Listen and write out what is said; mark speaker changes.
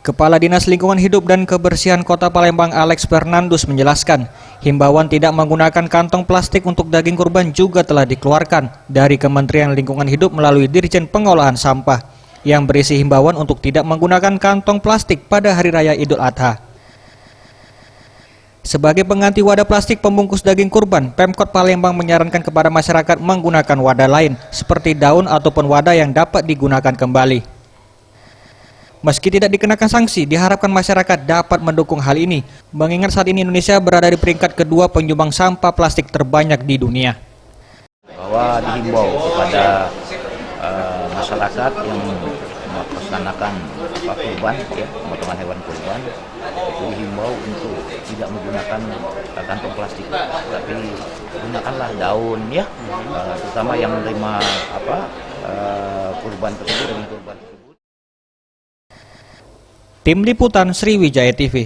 Speaker 1: Kepala Dinas Lingkungan Hidup dan Kebersihan Kota Palembang Alex Fernandus menjelaskan, himbauan tidak menggunakan kantong plastik untuk daging kurban juga telah dikeluarkan dari Kementerian Lingkungan Hidup melalui Dirjen Pengolahan Sampah yang berisi himbauan untuk tidak menggunakan kantong plastik pada Hari Raya Idul Adha. Sebagai pengganti wadah plastik pembungkus daging kurban, Pemkot Palembang menyarankan kepada masyarakat menggunakan wadah lain seperti daun ataupun wadah yang dapat digunakan kembali. Meski tidak dikenakan sanksi, diharapkan masyarakat dapat mendukung hal ini, mengingat saat ini Indonesia berada di peringkat kedua penyumbang sampah plastik terbanyak di dunia.
Speaker 2: Bahwa dihimbau kepada masyarakat yang melaksanakan kurban, pemotongan hewan kurban, itu dihimbau untuk tidak menggunakan kantong plastik, tapi gunakanlah daun, terutama yang menerima kurban tersebut.
Speaker 1: Tim Liputan Sriwijaya TV.